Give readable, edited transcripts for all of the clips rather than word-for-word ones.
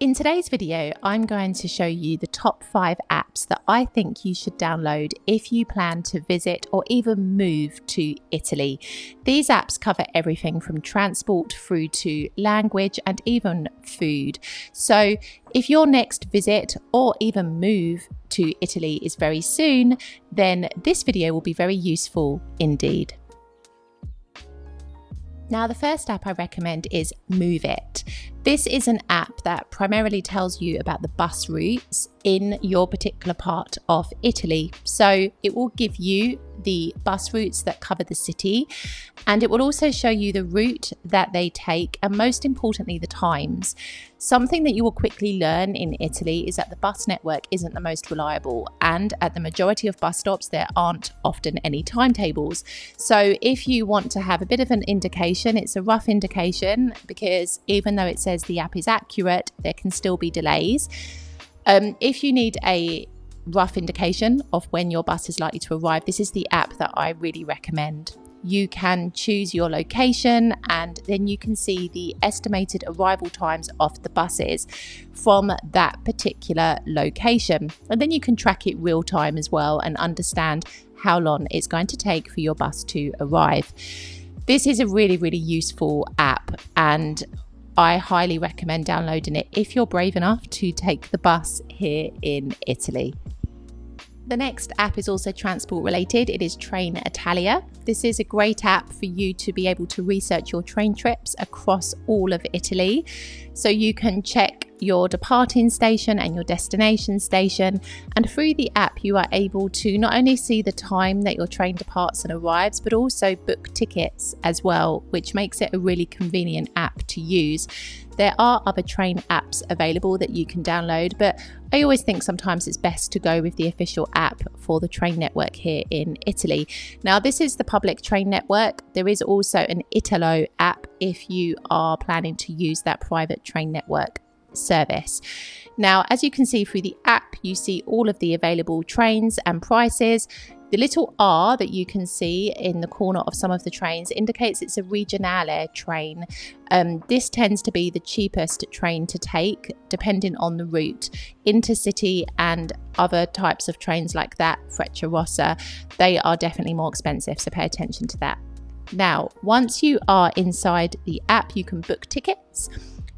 In today's video, I'm going to show you the top 5 apps that I think you should download if you plan to visit or even move to Italy. These apps cover everything from transport through to language and even food. So if your next visit or even move to Italy is very soon, then this video will be very useful indeed. Now, the first app I recommend is Move It. This is an app that primarily tells you about the bus routes in your particular part of Italy. So it will give you the bus routes that cover the city, and it will also show you the route that they take and most importantly the times. Something that you will quickly learn in Italy is that the bus network isn't the most reliable, and at the majority of bus stops there aren't often any timetables. So if you want to have a bit of an indication, it's a rough indication, because even though it says the app is accurate, there can still be delays. If you need a rough indication of when your bus is likely to arrive, this is the app that I really recommend. You can choose your location and then you can see the estimated arrival times of the buses from that particular location. And then you can track it real time as well and understand how long it's going to take for your bus to arrive. This is a really, really useful app, and I highly recommend downloading it if you're brave enough to take the bus here in Italy. The next app is also transport related. It is Train Italia. This is a great app for you to be able to research your train trips across all of Italy. So you can check your departing station and your destination station, and through the app you are able to not only see the time that your train departs and arrives, but also book tickets as well, which makes it a really convenient app to use. There are other train apps available that you can download, but I always think sometimes it's best to go with the official app for the train network here in Italy. Now, this is the public train network. There is also an Italo app if you are planning to use that private train network service. Now, as you can see through the app, you see all of the available trains and prices. The little R that you can see in the corner of some of the trains indicates it's a regionale train. This tends to be the cheapest train to take depending on the route. Intercity and other types of trains like that, Frecciarossa, they are definitely more expensive, so pay attention to that. Now, once you are inside the app, you can book tickets.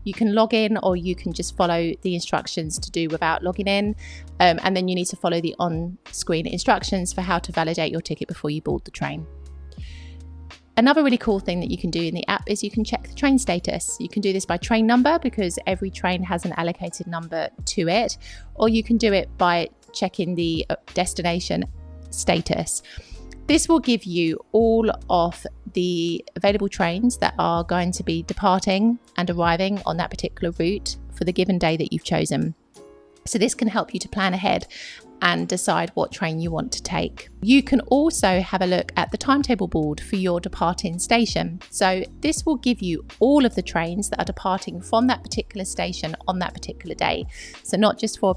You can log in, or you can just follow the instructions to do without logging in. And then you need to follow the on-screen instructions for how to validate your ticket before you board the train. Another really cool thing that you can do in the app is you can check the train status. You can do this by train number, because every train has an allocated number to it, or you can do it by checking the destination status. This will give you all of the available trains that are going to be departing and arriving on that particular route for the given day that you've chosen. So this can help you to plan ahead and decide what train you want to take. You can also have a look at the timetable board for your departing station. So this will give you all of the trains that are departing from that particular station on that particular day. So not just for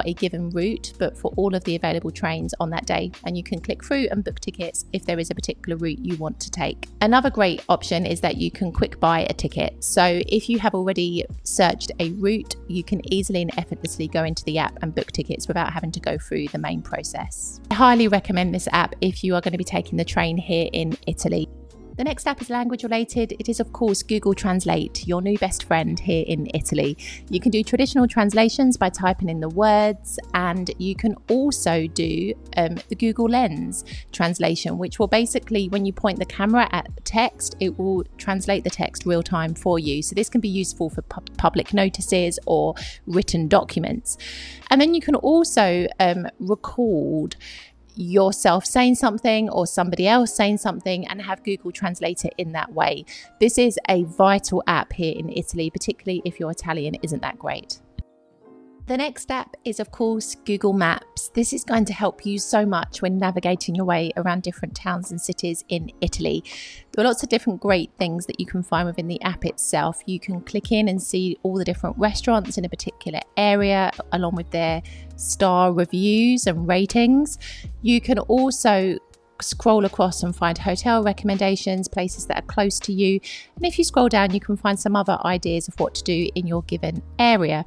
a given route, but for all of the available trains on that day. And you can click through and book tickets if there is a particular route you want to take. Another great option is that you can quick buy a ticket. So if you have already searched a route, you can easily and effortlessly go into the app and book tickets without having to go through the main process. I highly recommend this app if you are going to be taking the train here in Italy. The next app is language related. It is, of course, Google Translate, your new best friend here in Italy. You can do traditional translations by typing in the words, and you can also do the Google Lens translation, which will basically, when you point the camera at text, it will translate the text real time for you. So this can be useful for public notices or written documents. And then you can also record yourself saying something or somebody else saying something and have Google translate it in that way. This is a vital app here in Italy, particularly if your Italian isn't that great. The next app is, of course, Google Maps. This is going to help you so much when navigating your way around different towns and cities in Italy. There are lots of different great things that you can find within the app itself. You can click in and see all the different restaurants in a particular area, along with their star reviews and ratings. You can also scroll across and find hotel recommendations, places that are close to you. And if you scroll down, you can find some other ideas of what to do in your given area.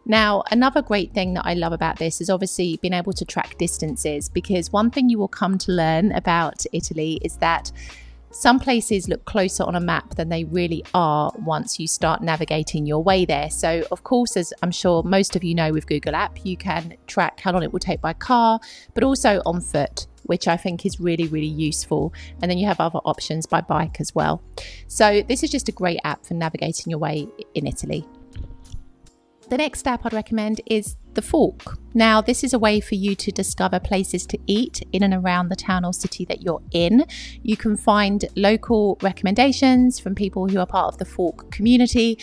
Now, another great thing that I love about this is obviously being able to track distances, because one thing you will come to learn about Italy is that some places look closer on a map than they really are once you start navigating your way there. So, of course, as I'm sure most of you know with Google App, you can track how long it will take by car, but also on foot, which I think is really, really useful. And then you have other options by bike as well. So this is just a great app for navigating your way in Italy. The next app I'd recommend is the Fork. Now, this is a way for you to discover places to eat in and around the town or city that you're in. You can find local recommendations from people who are part of the Fork community.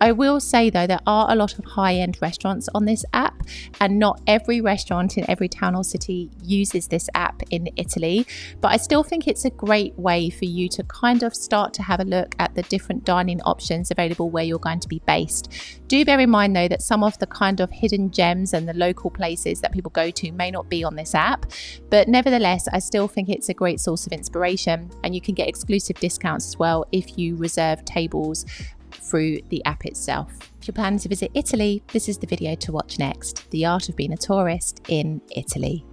I will say though, there are a lot of high-end restaurants on this app, and not every restaurant in every town or city uses this app in Italy, but I still think it's a great way for you to kind of start to have a look at the different dining options available where you're going to be based. Do bear in mind though that some of the kind of hidden gems and the local places that people go to may not be on this app, but nevertheless I still think it's a great source of inspiration, and you can get exclusive discounts as well if you reserve tables through the app itself. If you're planning to visit Italy, this is the video to watch next: The Art of Being a Tourist in Italy.